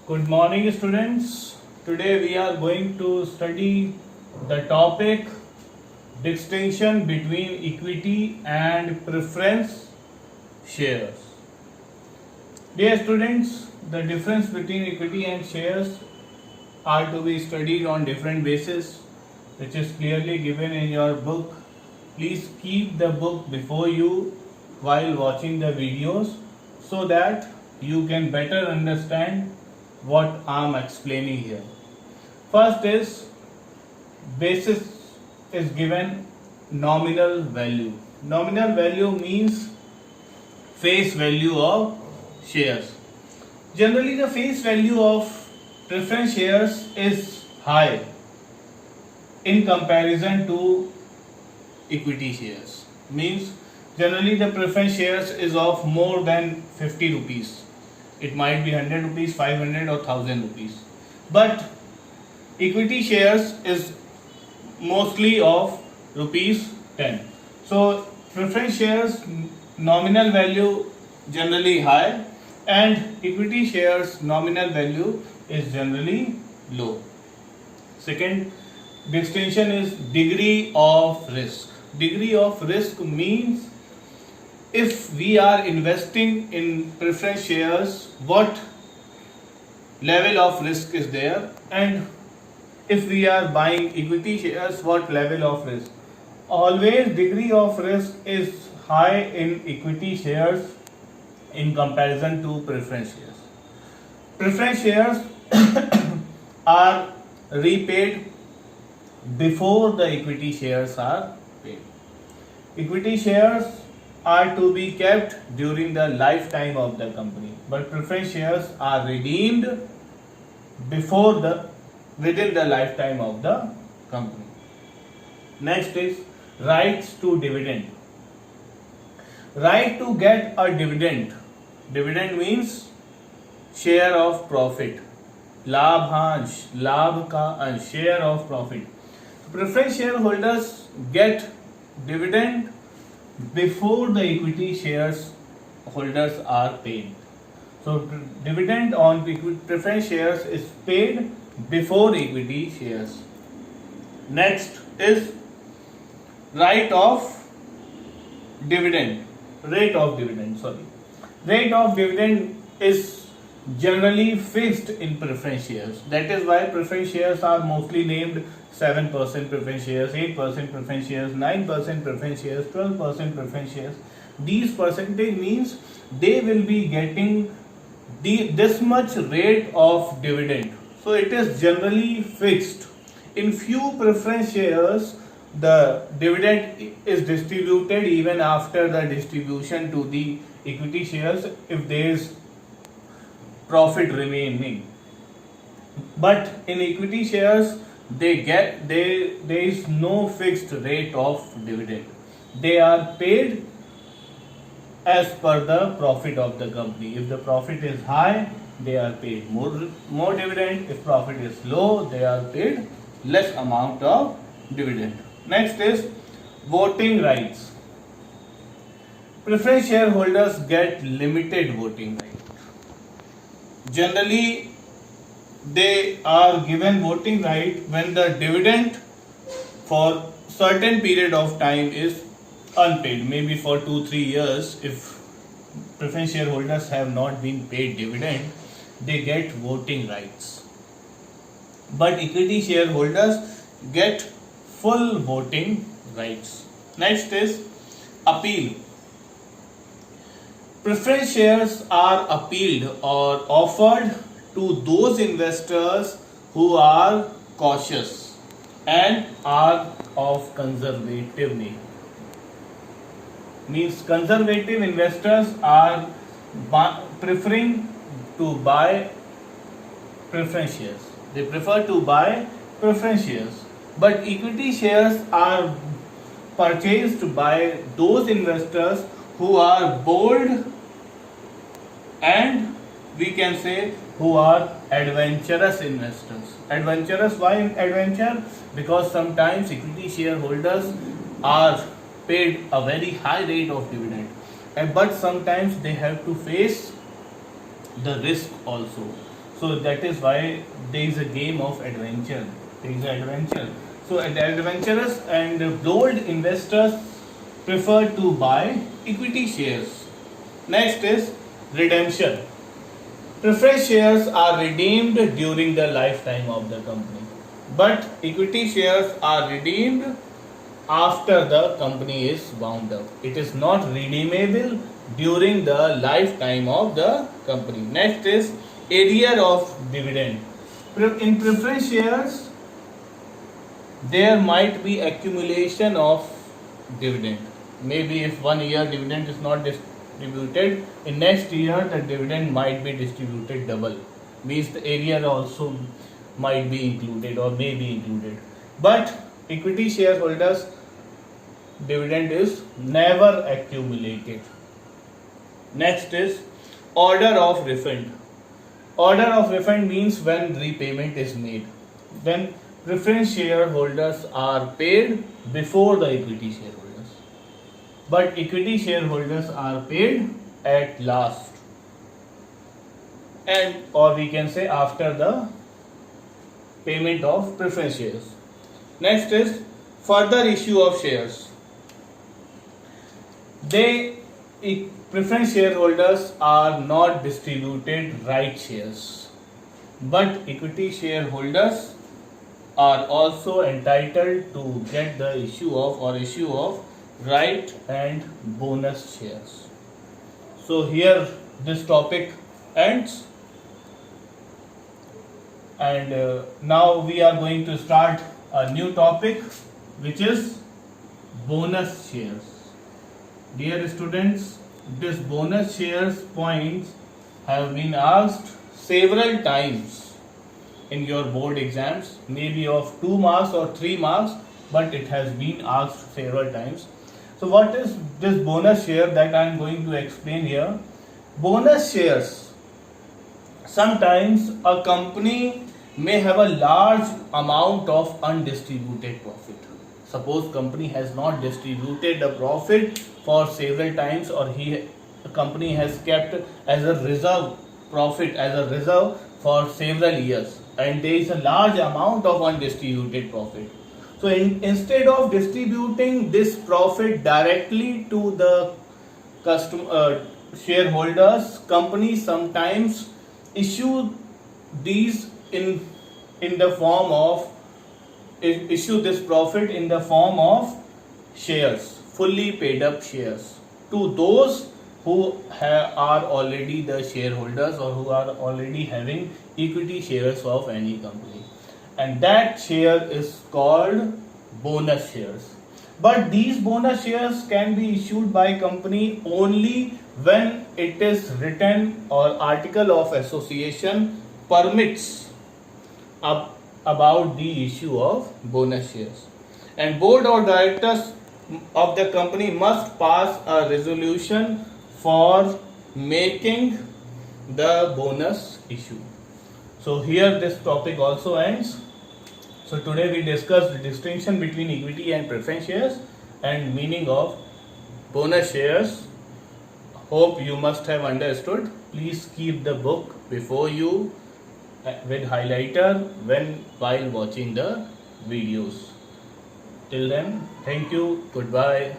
Good morning, students. Today we are going to study the topic distinction between equity and preference shares. Dear students, the difference between equity and shares are to be studied on different basis, which is clearly given in your book. Please keep the book before you while watching the videos so that you can better understand what I am explaining here. First is basis is given nominal value. Nominal value means face value of shares. Generally the face value of preference shares is high in comparison to equity shares. Means generally the preference shares is of more than 50 rupees. It might be 100 rupees, 500 or 1000 rupees. But equity shares is mostly of rupees 10. So preference shares nominal value generally high and equity shares nominal value is generally low. Second distinction is degree of risk. Degree of risk means if we are investing in preference shares, what level of risk is there, and if we are buying equity shares, what level of risk. Always degree of risk is high in equity shares in comparison to preference shares. Preference shares are repaid before the equity shares are paid. Equity shares are to be kept during the lifetime of the company, but preference shares are redeemed within the lifetime of the company. Next is rights to dividend. Right to get a dividend. Dividend means share of profit. Labhansh, labh ka ansh, share of profit. Preference shareholders get dividend before the equity shares holders are paid. So dividend on preference shares is paid before equity shares. Next is right of dividend. Rate of dividend, sorry. Rate of dividend is generally fixed in preference shares. That is why preference shares are mostly named 7% preference shares, 8% preference shares, 9% preference shares, 12% preference shares. These percentage means they will be getting this much rate of dividend. So it is generally fixed. In few preference shares, the dividend is distributed even after the distribution to the equity shares if there is profit remaining. But in equity shares, there is no fixed rate of dividend. They are paid as per the profit of the company. If the profit is high, they are paid more dividend. If profit is low, they are paid less amount of dividend. Next is voting rights. Preference shareholders get limited voting right. Generally, they are given voting right when the dividend for certain period of time is unpaid, maybe for 2-3 years. If preference shareholders have not been paid dividend, they get voting rights. But equity shareholders get full voting rights. Next is appeal. Preference shares are appealed or offered to those investors who are cautious and are of conservative nature. Means conservative investors are preferring to buy preference shares. They prefer to buy preference shares. But equity shares are purchased by those investors who are bold and we can say who are adventurous investors. Adventurous, why adventure? Because sometimes equity shareholders are paid a very high rate of dividend, but sometimes they have to face the risk also. So that is why there is a game of adventure. There is adventure. So adventurous and bold investors prefer to buy equity shares. Next is redemption. Preferred shares are redeemed during the lifetime of the company, but equity shares are redeemed after the company is wound up. It is not redeemable during the lifetime of the company. Next is area of dividend. In preference shares, there might be accumulation of dividend. Maybe if 1 year dividend is not distributed, in next year the dividend might be distributed double. Means the area also might be included or may be included. But equity shareholders dividend is never accumulated. Next is order of refund. Order of refund means when repayment is made. When preference shareholders are paid before the equity shareholders. But equity shareholders are paid at last. And or we can say after the payment of preference shares. Next is further issue of shares. Preference shareholders are not distributed right shares, but equity shareholders are also entitled to get the issue of right and bonus shares. So here this topic ends, and now we are going to start a new topic, which is bonus shares. Dear students, this bonus shares points have been asked several times in your board exams, maybe of 2 marks or 3 marks, but it has been asked several times. So what is this bonus share that I am going to explain here? Bonus shares. Sometimes a company may have a large amount of undistributed profit. Suppose company has not distributed the profit for several times, or the company has kept as a reserve profit as a reserve for several years, and there is a large amount of undistributed profit. So instead of distributing this profit directly to the shareholders, companies sometimes issue these in the form of issue this profit in the form of shares, fully paid up shares, to those who are already the shareholders or who are already having equity shares of any company, and that share is called bonus shares. But these bonus shares can be issued by company only when it is written or article of association permits about the issue of bonus shares, and board or directors of the company must pass a resolution for making the bonus issue. So here this topic also ends. So today we discussed the distinction between equity and preference shares and meaning of bonus shares. Hope you must have understood. Please keep the book before you with highlighter while watching the videos. Till then, thank you, goodbye.